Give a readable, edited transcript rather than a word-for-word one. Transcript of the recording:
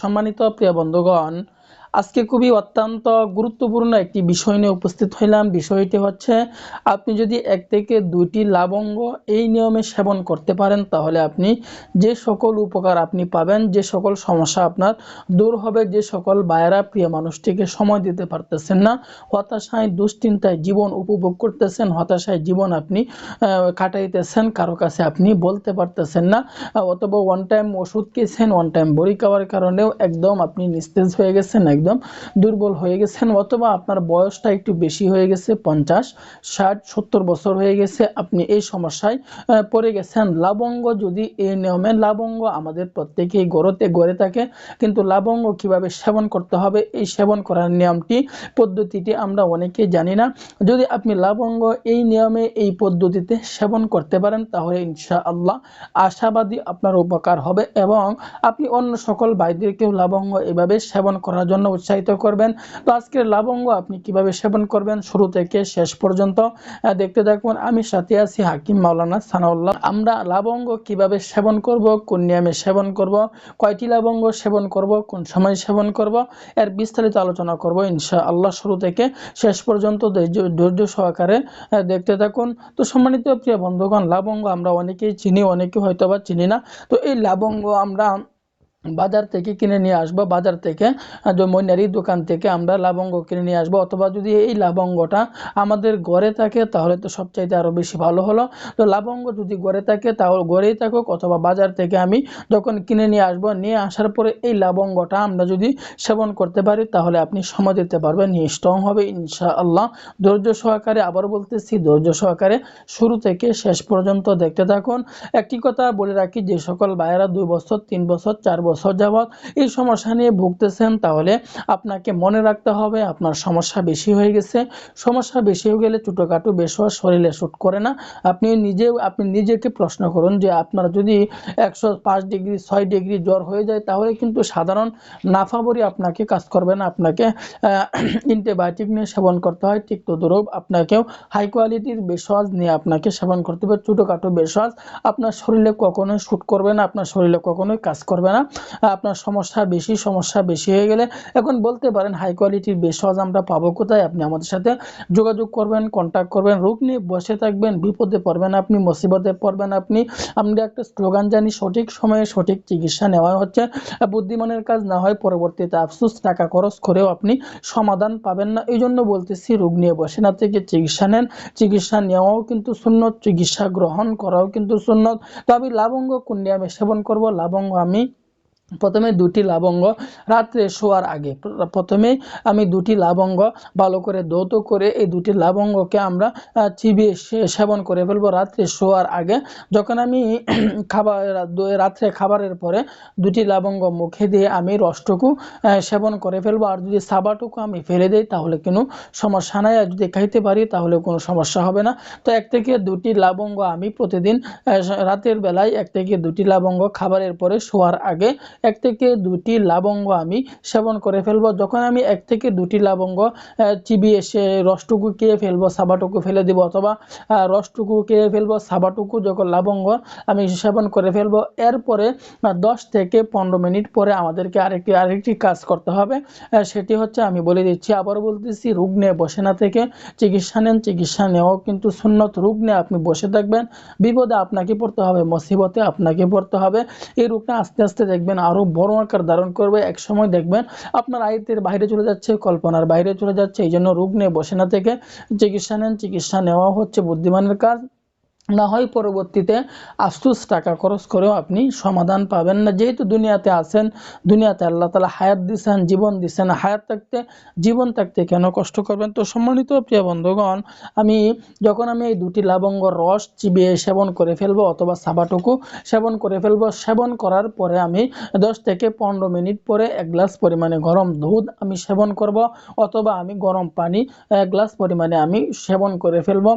সম্মানিত প্রিয় বন্ধুগণ, আজকে খুবই অত্যন্ত গুরুত্বপূর্ণ একটি বিষয় নিয়ে উপস্থিত হইলাম। বিষয়টি হচ্ছে, আপনি যদি 1 থেকে 2টি লবঙ্গ এই নিয়মে সেবন করতে পারেন, তাহলে আপনি যে সকল উপকার আপনি পাবেন, যে সকল সমস্যা আপনার দূর হবে, যে সকল ভাইয়েরা প্রিয় মানুষটিকে সময় দিতে পারতেছেন না, হতাশায় দুশ্চিন্তায় জীবন উপভোগ করতেছেন, হতাশায় জীবন আপনি কাটাইতেছেন, কারো কাছে আপনি বলতে পারতেছেন না, অথবা ওয়ান টাইম ওষুধ খেয়েছেন, ওয়ান টাইম বড়ি খাওয়ার কারণেও একদম আপনি নিস্তেজ হয়ে গেছেন, একদম দুর্বল হয়ে গেছেন, অথবা আপনার বয়সটা একটু বেশি হয়ে গেছে, 50, 60, 70 বছর হয়ে গেছে, আপনি এই সমস্যায় পড়ে গেছেন। লবঙ্গ যদি এই নিয়মে, লবঙ্গ আমাদের প্রত্যেকেই গড়ে থাকে, কিন্তু লবঙ্গ কিভাবে সেবন করতে হবে, এই সেবন করার নিয়মটি, পদ্ধতিটি আমরা অনেকেই জানি না। যদি আপনি লবঙ্গ এই নিয়মে, এই পদ্ধতিতে সেবন করতে পারেন, তাহলে ইনশাআল্লাহ আশাবাদী আপনার উপকার হবে, এবং আপনি অন্য সকল ভাইদেরকেও লবঙ্গ এভাবে সেবন করার জন্য উৎসাহিত করবেন। তো আজকের লবঙ্গ আপনি কিভাবে সেবন করবেন, শুরু থেকে শেষ পর্যন্ত দেখতে থাকুন। আমি সাথে আছি হাকিম মাওলানা সানাউল্লাহ। আমরা লবঙ্গ কিভাবে সেবন করব, কোন নিয়মে সেবন করব, কয়টি লবঙ্গ সেবন করব, কোন সময় সেবন করব, এর বিস্তারিত আলোচনা করব ইনশাআল্লাহ। শুরু থেকে শেষ পর্যন্ত ধৈর্য সহকারে দেখতে থাকুন। তো সম্মানিত প্রিয় বন্ধুগণ, লবঙ্গ আমরা অনেকেই চিনি, অনেকে হয়তোবা চিনি না। তো এই লবঙ্গ আমরা বাজার থেকে কিনে নিয়ে আসবো, বাজার থেকে মইনারি দোকান থেকে আমরা লবঙ্গ কিনে নিয়ে আসবো, অথবা যদি এই লবঙ্গটা আমাদের ঘরে থাকে তাহলে তো সবচাইতে আরও বেশি ভালো হলো। তো লবঙ্গ যদি ঘরে থাকে তাহলে ঘরেই থাকুক, অথবা বাজার থেকে আমি যখন কিনে নিয়ে আসবো, নিয়ে আসার পরে এই লবঙ্গটা আমরা যদি সেবন করতে পারি, তাহলে আপনি সময় দিতে পারবেন, স্ট্রং হবে ইনশাআল্লাহ। ধৈর্য সহকারে, আবার বলতেছি, ধৈর্য সহকারে শুরু থেকে শেষ পর্যন্ত দেখতে থাকুন। একটি কথা বলে রাখি, যে সকল ভাইয়েরা 2 বছর, 3 বছর, 4 বছর যাবত এই সমস্যা নিয়ে ভুগতেছেন, তাহলে আপনাকে মনে রাখতে হবে আপনার সমস্যা বেশি হয়ে গেছে। সমস্যা বেশি হয়ে গেলে ছোটোখাটো বেশওয়াজ শরীরে শুট করে না। আপনি নিজেকে প্রশ্ন করুন, যে আপনার যদি 105 ডিগ্রি 6 ডিগ্রি জ্বর হয়ে যায়, তাহলে কিন্তু সাধারণ নাফাবরি আপনাকে কাজ করবে না, আপনাকে অ্যান্টিবায়োটিক নিয়ে সেবন করতে হয়। ঠিক তদ্রূপ আপনাকেও হাই কোয়ালিটির বেশওয়াজ নিয়ে আপনাকে সেবন করতে হবে। ছোটোখাটো বেশওয়াজ আপনার শরীরে কখনোই শ্যুট করবে না, আপনার শরীরে কখনোই কাজ করবে না। আপনার সমস্যা বেশি হয়ে গেলে এখন বলতে পারেন, হাই কোয়ালিটির বেশওয়াজ আমরা পাবো কোথায়? আপনি আমাদের সাথে যোগাযোগ করবেন, কন্ট্যাক্ট করবেন। রোগ নিয়ে বসে থাকবেন, বিপদে পড়বেন আপনি, মুসিবতে পড়বেন আপনি। আমরা একটা স্লোগান জানি, সঠিক সময়ে সঠিক চিকিৎসা নেওয়া হচ্ছে বুদ্ধিমানের কাজ, না হয় পরবর্তীতে আফসোস, টাকা খরচ করেও আপনি সমাধান পাবেন না। এই জন্য বলতেছি, রোগ নিয়ে বসে না থেকে চিকিৎসা নেন। চিকিৎসা নেওয়াও কিন্তু সুন্নত, চিকিৎসা গ্রহণ করাও কিন্তু সুন্নত। তো আমি লবঙ্গ কোন নিয়মে সেবন করব? লবঙ্গ আমি প্রথমে 2টি লবঙ্গ রাত্রে শোয়ার আগে, প্রথমে আমি 2টি লবঙ্গ ভালো করে ধৌত করে এই 2টি লবঙ্গকে আমরা চিবিয়ে সেবন করে ফেলবো রাত্রে শোয়ার আগে। যখন আমি রাত্রে খাবারের পরে 2টি লবঙ্গ মুখে দিয়ে আমি রসটুকু সেবন করে ফেলবো। আর যদি সাবাটুকু আমি ফেলে দিই, তাহলে কোনো সমস্যা নাই, আর যদি খাইতে পারি তাহলে কোনো সমস্যা হবে না। তো 1 থেকে 2টি লবঙ্গ আমি প্রতিদিন রাতের বেলায় 1 থেকে 2টি লবঙ্গ খাবারের পরে শোয়ার আগে 1 থেকে 2টি লবঙ্গ আমি সেবন করে ফেলবো। যখন আমি 1 থেকে 2টি লবঙ্গ চিবিয়ে রসটুকু খেয়ে ফেলবো, সাবাটুকু ফেলে দিব, অথবা রসটুকু খেয়ে ফেলবো, সাবাটুকু যখন লবঙ্গ আমি সেবন করে ফেলবো, এরপরে 10 থেকে 15 মিনিট পরে আমাদেরকে আরেকটি কাজ করতে হবে। সেটি হচ্ছে, আমি বলে দিচ্ছি, আবার বলতেছি, রোগ নিয়ে বসে না থেকে চিকিৎসা নেন। চিকিৎসা নেওয়াও কিন্তু সুন্নত। রোগ নিয়ে আপনি বসে থাকবেন, বিপদে আপনাকে পড়তে হবে, মুসিবতে আপনাকে পড়তে হবে। এই রোগটা আস্তে আস্তে দেখবেন আরো বড় আকার ধারণ করবে। এক সময় দেখবেন আপনার আয়ত্তের বাইরে চলে যাচ্ছে, কল্পনার বাইরে চলে যাচ্ছে। এই জন্য রোগ নিয়ে বসে না থেকে চিকিৎসা নেন। চিকিৎসা নেওয়া হচ্ছে বুদ্ধিমানের কাজ, না হয় পরবর্তীতে আফসোস, টাকা খরচ করেও আপনি সমাধান পাবেন না। যেহেতু দুনিয়াতে আছেন, দুনিয়াতে আল্লাহ তাআলা হায়াত দিয়েছেন, জীবন দিয়েছেন, হায়াত থাকতে, জীবন থাকতে কেন কষ্ট করবেন? তো সম্মানিত প্রিয় বন্ধুগণ, যখন আমি এই 2টি লবঙ্গর রস চিবিয়ে সেবন করে ফেলবো, অথবা সাবাটুকু সেবন করে ফেলবো, সেবন করার পরে আমি 10 থেকে 15 মিনিট পরে 1 গ্লাস পরিমাণে গরম দুধ আমি সেবন করব, অথবা আমি গরম পানি 1 গ্লাস পরিমাণে আমি সেবন করে ফেলবো।